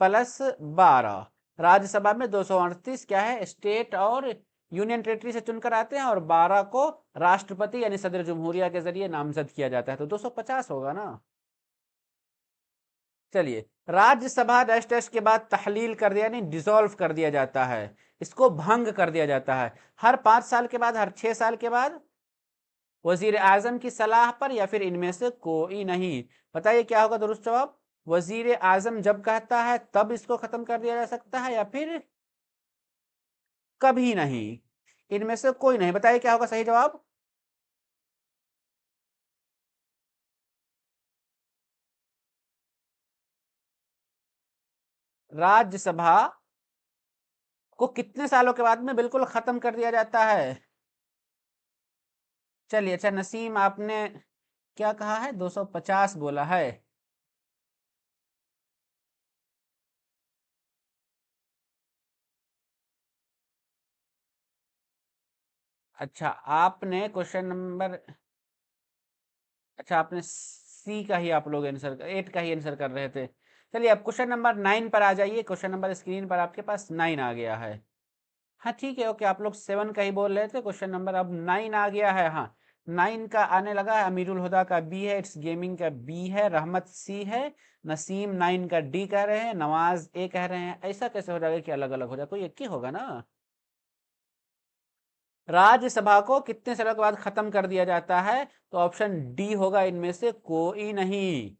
प्लस 12, राज्यसभा में 238 क्या है, स्टेट और यूनियन टेरिटरी से चुनकर आते हैं, और 12 को राष्ट्रपति यानी सदर जमहूरिया के जरिए नामजद किया जाता है, तो 250 होगा ना। चलिए, राज्यसभा डैश डैश के बाद तहलील कर दिया, यानी डिसॉल्व कर दिया जाता है, इसको भंग कर दिया जाता है, हर 5 साल के बाद, हर 6 साल के बाद, वजीर आजम की सलाह पर, या फिर इनमें से कोई नहीं? बताइए क्या होगा दुरुस्त जवाब? वजीर आजम जब कहता है तब इसको खत्म कर दिया जा सकता है, या फिर कभी नहीं? इनमें से कोई नहीं। बताइए क्या होगा सही जवाब? राज्यसभा को कितने सालों के बाद में बिल्कुल खत्म कर दिया जाता है? चलिए, अच्छा नसीम, आपने क्या कहा है, 250 बोला है। अच्छा, आपने क्वेश्चन नंबर, अच्छा आपने सी का ही आप लोग आंसर, 8 का ही आंसर कर रहे थे। चलिए, अब क्वेश्चन नंबर 9 पर आ जाइए। क्वेश्चन नंबर स्क्रीन पर आपके पास 9 आ गया है। हाँ ठीक है, ओके, आप लोग 7 का ही बोल रहे थे, क्वेश्चन नंबर अब 9 आ गया है। हाँ, 9 का आने लगा है। अमीरुल हुदा का बी है, इट्स गेमिंग का बी है, रहमत सी है, नसीम 9 का डी कह रहे हैं, नवाज ए कह रहे हैं। ऐसा कैसे हो जाएगा कि अलग अलग हो जाए? कोई एक ही होगा ना। राज्यसभा को कितने सालों के बाद खत्म कर दिया जाता है? तो ऑप्शन डी होगा, इनमें से कोई नहीं।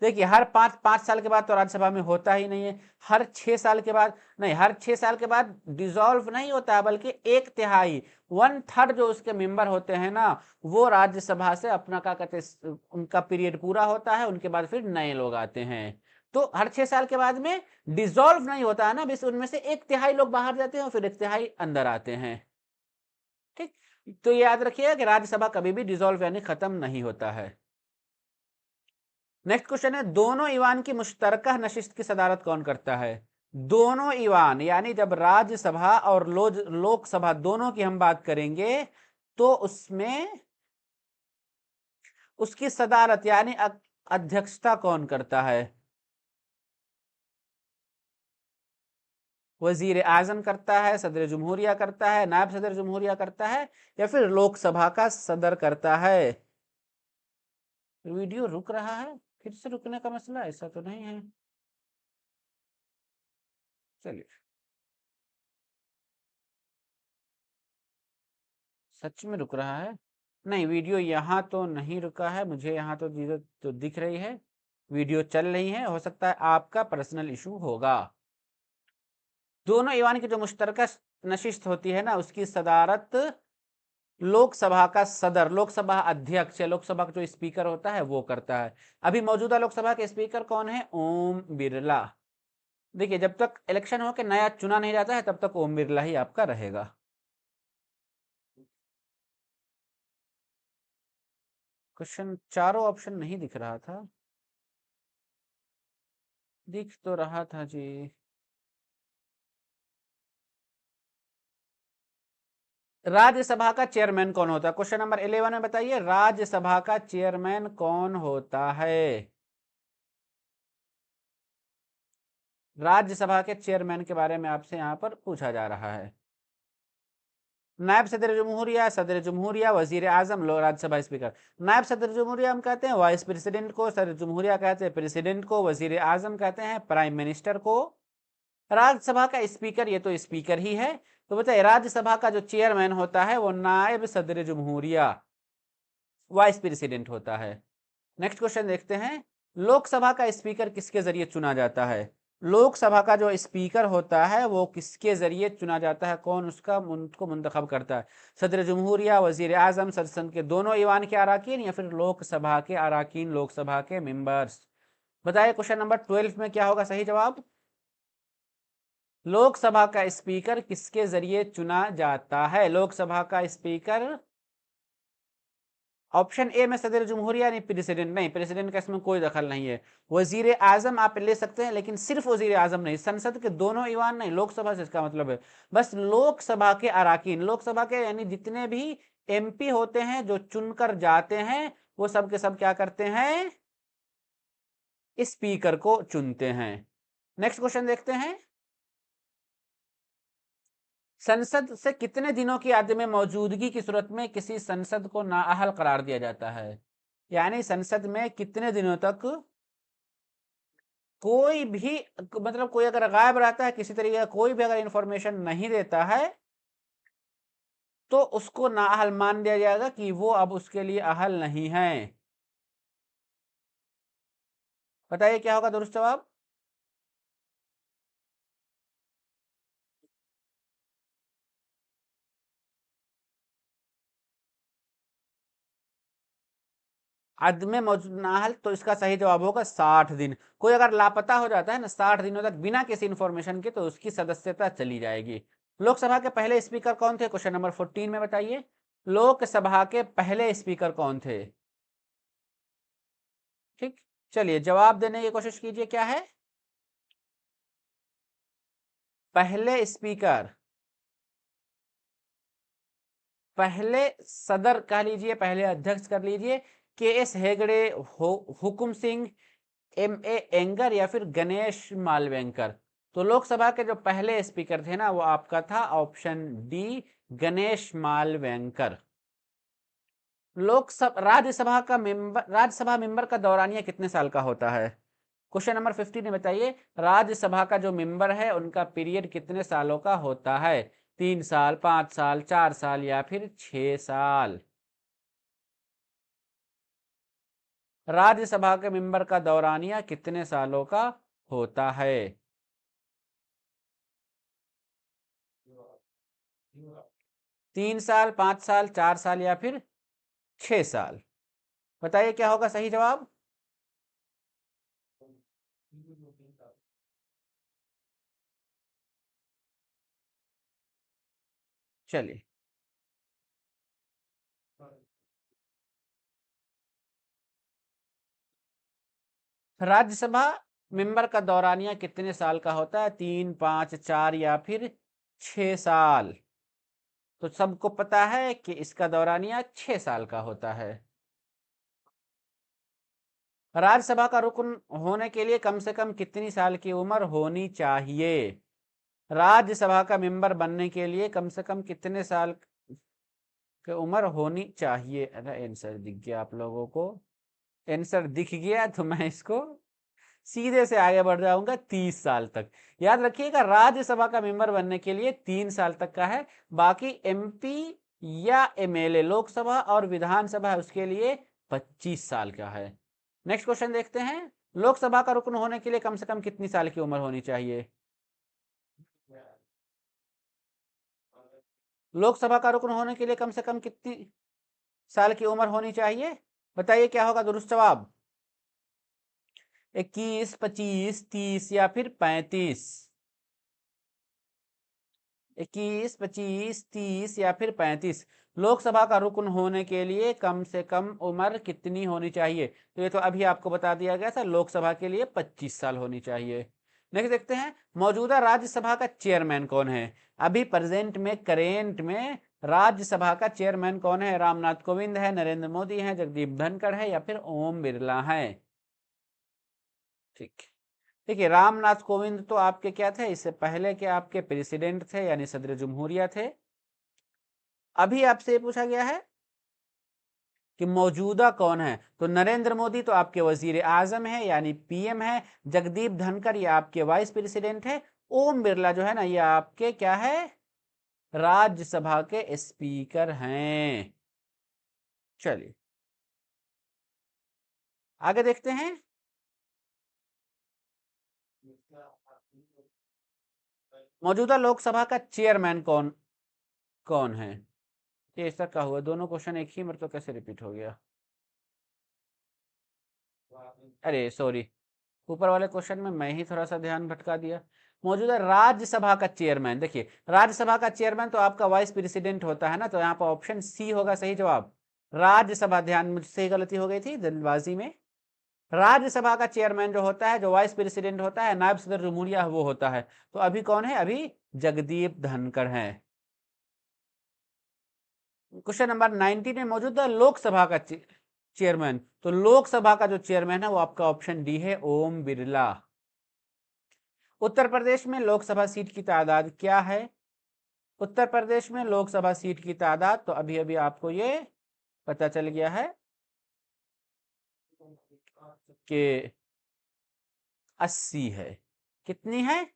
देखिए हर 5 साल के बाद तो राज्यसभा में होता ही नहीं है, हर 6 साल के बाद नहीं, हर 6 साल के बाद डिसॉल्व नहीं होता है, बल्कि 1/3 1/3 जो उसके मेंबर होते हैं ना, वो राज्यसभा से अपना क्या कहते हैं, उनका पीरियड पूरा होता है, उनके बाद फिर नए लोग आते हैं। तो हर 6 साल के बाद में डिसॉल्व नहीं होता है ना, बस उनमें से 1/3 लोग बाहर जाते हैं और फिर 1/3 अंदर आते हैं। ठीक, तो याद रखिएगा कि राज्यसभा कभी भी डिसॉल्व यानी खत्म नहीं होता है। नेक्स्ट क्वेश्चन है, दोनों ईवान की मुश्तरका नशिस्त की सदारत कौन करता है? दोनों ईवान यानी जब राज्यसभा और लोकसभा दोनों की हम बात करेंगे तो उसमें उसकी सदारत यानी अध्यक्षता कौन करता है? वजीर आजम करता है, सदर जमहूरिया करता है, नायब सदर जमहूरिया करता है, या फिर लोकसभा का सदर करता है? वीडियो रुक रहा है, फिर से रुकने का मसला ऐसा तो नहीं है। चलिए, सच में रुक रहा है? नहीं, वीडियो यहाँ तो नहीं रुका है, मुझे यहाँ तो चीज़ें तो दिख रही है, वीडियो चल रही है, हो सकता है आपका पर्सनल इशू होगा। दोनों ईवान की जो मुश्तरका नशिस्त होती है ना, उसकी सदारत लोकसभा का सदर, लोकसभा अध्यक्ष या लोकसभा का जो स्पीकर होता है वो करता है। अभी मौजूदा लोकसभा के स्पीकर कौन है? ओम बिरला। देखिए जब तक इलेक्शन होकर नया चुना नहीं जाता है तब तक ओम बिरला ही आपका रहेगा। क्वेश्चन चारों ऑप्शन नहीं दिख रहा था, दिख तो रहा था जी। राज्यसभा का चेयरमैन कौन होता है? क्वेश्चन नंबर 11 में बताइए, राज्यसभा का चेयरमैन कौन होता है? राज्यसभा के चेयरमैन के बारे में आपसे यहां पर पूछा जा रहा है। नायब सदर जमहूरिया, सदर जमहूरिया, वजीर आजम, राज्यसभा स्पीकर। नायब सदर जमहूरिया हम कहते हैं वाइस प्रेसिडेंट को, सदर जमहूरिया कहते हैं प्रेसिडेंट को, वजीर आजम कहते हैं प्राइम मिनिस्टर को, राज्यसभा का स्पीकर ये तो स्पीकर ही है। तो बताइए राज्यसभा का जो चेयरमैन होता है वो नायब सदर जमहूरिया, वाइस प्रेसिडेंट होता है। नेक्स्ट क्वेश्चन देखते हैं, लोकसभा का स्पीकर किसके जरिए चुना जाता है? लोकसभा का जो स्पीकर होता है वो किसके जरिए चुना जाता है, कौन उनको मुंतखब करता है? सदर जमहूरिया, वजीर आजम, संसद के दोनों ईवान के अराकीन, या फिर लोकसभा के अराकीन, लोकसभा के मेंबर्स? बताइए क्वेश्चन नंबर 12 में क्या होगा सही जवाब? लोकसभा का स्पीकर किसके जरिए चुना जाता है? लोकसभा का स्पीकर ऑप्शन ए में सदर जमहूरिया, नहीं प्रेसिडेंट, नहीं प्रेसिडेंट का इसमें कोई दखल नहीं है। वजीर आजम आप ले सकते हैं, लेकिन सिर्फ वजीर आजम नहीं, संसद के दोनों ईवान नहीं, लोकसभा से इसका मतलब है बस लोकसभा के अराकीन, लोकसभा के यानी जितने भी एमपी होते हैं जो चुनकर जाते हैं वो सब के सब क्या करते हैं? स्पीकर को चुनते हैं। नेक्स्ट क्वेश्चन देखते हैं, संसद से कितने दिनों की आदमी मौजूदगी की सूरत में किसी संसद को नाअहल करार दिया जाता है? यानी संसद में कितने दिनों तक कोई भी मतलब कोई अगर गायब रहता है, किसी तरीके का कोई भी अगर इंफॉर्मेशन नहीं देता है तो उसको नाअहल मान दिया जाएगा कि वो अब उसके लिए अहल नहीं है। बताइए क्या होगा दुरुस्त जवाब? अदम मौजूद नाअहल, तो इसका सही जवाब होगा 60 दिन। कोई अगर लापता हो जाता है ना 60 दिनों तक बिना किसी इंफॉर्मेशन के, तो उसकी सदस्यता चली जाएगी। लोकसभा के पहले स्पीकर कौन थे? क्वेश्चन नंबर 14 में बताइए, लोकसभा के पहले स्पीकर कौन थे? ठीक, चलिए जवाब देने की कोशिश कीजिए, क्या है पहले स्पीकर? पहले सदर कह लीजिए, पहले अध्यक्ष कर लीजिए, K S Hegde, Hukum Singh, M A Ayyangar, या फिर गणेश मालवेंकर? तो लोकसभा के जो पहले स्पीकर थे ना वो आपका था option D, Ganesh Mavalankar. Lok Sabha Rajya Sabha member का दौरानिया कितने साल का होता है? क्वेश्चन नंबर 15 ने बताइए, राज्यसभा का जो मेंबर है उनका पीरियड कितने सालों का होता है? 3 साल, 5 साल, 4 साल, या फिर 6 साल? राज्यसभा के मेंबर का दौरानिया कितने सालों का होता है? 3 साल, 5 साल, 4 साल या फिर 6 साल? बताइए क्या होगा सही जवाब? चलिए, राज्यसभा मेंबर का दौरानिया कितने साल का होता है? 3, 5, 4 या फिर 6 साल? तो सबको पता है कि इसका दौरानिया 6 साल का होता है। राज्यसभा का रुकन होने के लिए कम से कम कितनी साल की उम्र होनी चाहिए? राज्यसभा का मेंबर बनने के लिए कम से कम कितने साल की उम्र होनी चाहिए? अरे आंसर दिख गया आप लोगों को। आंसर दिख गया तो मैं इसको सीधे से आगे बढ़ जाऊंगा 30 साल तक। याद रखिएगा, राज्यसभा का मेंबर बनने के लिए 3 साल तक का है। बाकी एमपी या एमएलए, लोकसभा और विधानसभा, उसके लिए 25 साल का है। नेक्स्ट क्वेश्चन देखते हैं। लोकसभा का रुकन होने के लिए कम से कम कितनी साल की उम्र होनी चाहिए? लोकसभा का रुकन होने के लिए कम से कम कितनी साल की उम्र होनी चाहिए? बताइए क्या होगा दुरुस्त जवाब? 21, 25, 30 या फिर 35? 21, 25, 30 या फिर 35? लोकसभा का रुकन होने के लिए कम से कम उम्र कितनी होनी चाहिए? तो ये तो अभी आपको बता दिया गया था, लोकसभा के लिए 25 साल होनी चाहिए। नेक्स्ट देखते हैं, मौजूदा राज्यसभा का चेयरमैन कौन है? अभी प्रेजेंट में, करेंट में राज्यसभा का चेयरमैन कौन है? रामनाथ कोविंद है, नरेंद्र मोदी है, जगदीप धनखड़ है या फिर ओम बिरला है? ठीक, देखिए रामनाथ कोविंद तो आपके क्या थे, इससे पहले के आपके प्रेसिडेंट थे, यानी सदर जमहूरिया थे। अभी आपसे पूछा गया है कि मौजूदा कौन है, तो नरेंद्र मोदी तो आपके वजीर आजम है, यानी पीएम है। जगदीप धनखड़ ये आपके वाइस प्रेसिडेंट है। ओम बिरला जो है ना, ये आपके क्या है, राज्यसभा के स्पीकर हैं। चलिए आगे देखते हैं। मौजूदा लोकसभा का चेयरमैन कौन कौन है? ये ऐसा क्या हुआ, दोनों क्वेश्चन एक ही मतलब कैसे रिपीट हो गया? अरे सॉरी, ऊपर वाले क्वेश्चन में मैं ही थोड़ा सा ध्यान भटका दिया। मौजूदा राज्यसभा का चेयरमैन, देखिए राज्यसभा का चेयरमैन तो आपका वाइस प्रेसिडेंट होता है ना, तो यहाँ पर ऑप्शन सी होगा सही जवाब। राज्यसभा, ध्यान, मुझसे ही गलती हो गई थी जल्दबाजी में। राज्यसभा का चेयरमैन जो होता है, जो वाइस प्रेसिडेंट होता है, नायब सदर जमहूरिया, वो होता है। तो अभी कौन है? अभी जगदीप धनखड़ है। क्वेश्चन नंबर 19 में, मौजूदा लोकसभा का चेयरमैन, तो लोकसभा का जो चेयरमैन है वो आपका ऑप्शन डी है, ओम बिरला। उत्तर प्रदेश में लोकसभा सीट की तादाद क्या है? उत्तर प्रदेश में लोकसभा सीट की तादाद तो अभी अभी आपको ये पता चल गया है कि 80 है। कितनी है?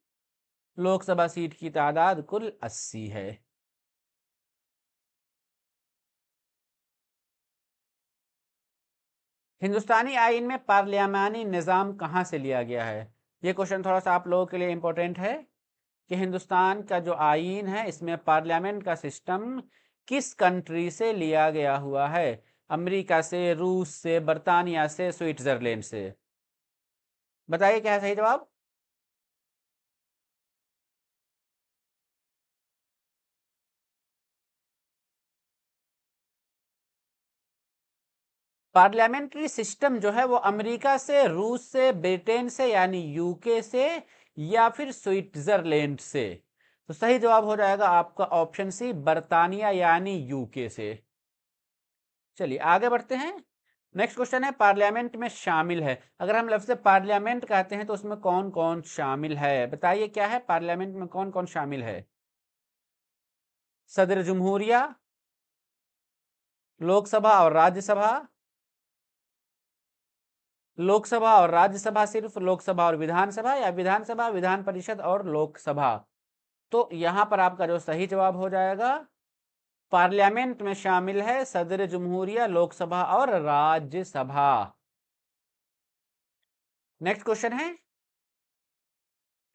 लोकसभा सीट की तादाद कुल 80 है। हिंदुस्तानी आइन में पार्लियामानी निज़ाम कहाँ से लिया गया है? ये क्वेश्चन थोड़ा सा आप लोगों के लिए इंपॉर्टेंट है कि हिंदुस्तान का जो आइन है, इसमें पार्लियामेंट का सिस्टम किस कंट्री से लिया गया हुआ है? अमेरिका से, रूस से, बर्तानिया से, स्विट्जरलैंड से? बताइए क्या है सही जवाब? पार्लियामेंट्री सिस्टम जो है वो अमेरिका से, रूस से, ब्रिटेन से यानी यूके से, या फिर स्विट्जरलैंड से? तो सही जवाब हो जाएगा आपका ऑप्शन सी, बर्तानिया यानी यूके से। चलिए आगे बढ़ते हैं। नेक्स्ट क्वेश्चन है, पार्लियामेंट में शामिल है। अगर हम लफ्ज पार्लियामेंट कहते हैं तो उसमें कौन कौन शामिल है? बताइए क्या है, पार्लियामेंट में कौन कौन शामिल है? सदर जमहूरिया, लोकसभा और राज्यसभा, लोकसभा और राज्यसभा सिर्फ, लोकसभा और विधानसभा, या विधानसभा, विधान परिषद और लोकसभा? तो यहां पर आपका जो सही जवाब हो जाएगा, पार्लियामेंट में शामिल है सदर जमहूरिया, लोकसभा और राज्यसभा। नेक्स्ट क्वेश्चन है,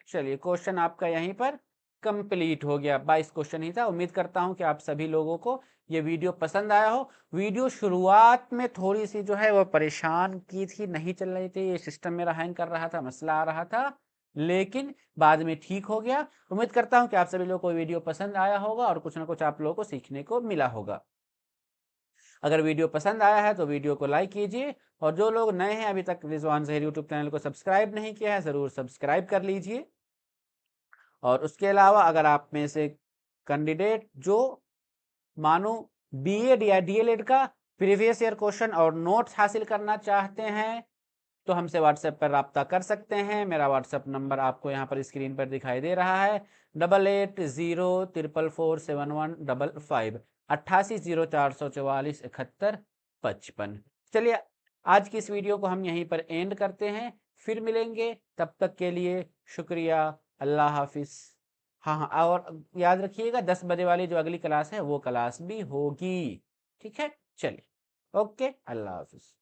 चलिए क्वेश्चन आपका यहीं पर कंप्लीट हो गया। 22 क्वेश्चन ही था। उम्मीद करता हूं कि आप सभी लोगों को ये वीडियो पसंद आया हो। वीडियो शुरुआत में थोड़ी सी जो है वो परेशान की थी, नहीं चल रही थी, ये सिस्टम मेरा हैंग कर रहा था, मसला आ रहा था, लेकिन बाद में ठीक हो गया। उम्मीद करता हूं कि आप सभी लोगों को वीडियो पसंद आया होगा और कुछ ना कुछ आप लोगों को सीखने को मिला होगा। अगर वीडियो पसंद आया है तो वीडियो को लाइक कीजिए, और जो लोग नए हैं अभी तक रिजवान ज़हीर यूट्यूब चैनल को सब्सक्राइब नहीं किया है ज़रूर सब्सक्राइब कर लीजिए। और उसके अलावा अगर आप में से कैंडिडेट जो मानो बीएड या डीएलएड का प्रीवियस ईयर क्वेश्चन और नोट्स हासिल करना चाहते हैं तो हमसे व्हाट्सएप पर रब्ता कर सकते हैं। मेरा व्हाट्सएप नंबर आपको यहाँ पर स्क्रीन पर दिखाई दे रहा है, 8804447155, 8804447155। चलिए आज की इस वीडियो को हम यहीं पर एंड करते हैं, फिर मिलेंगे, तब तक के लिए शुक्रिया, अल्लाह हाफिज। हाँ हाँ, और याद रखिएगा 10 बजे वाली जो अगली क्लास है वो क्लास भी होगी, ठीक है। चलिए, ओके, अल्लाह हाफिज।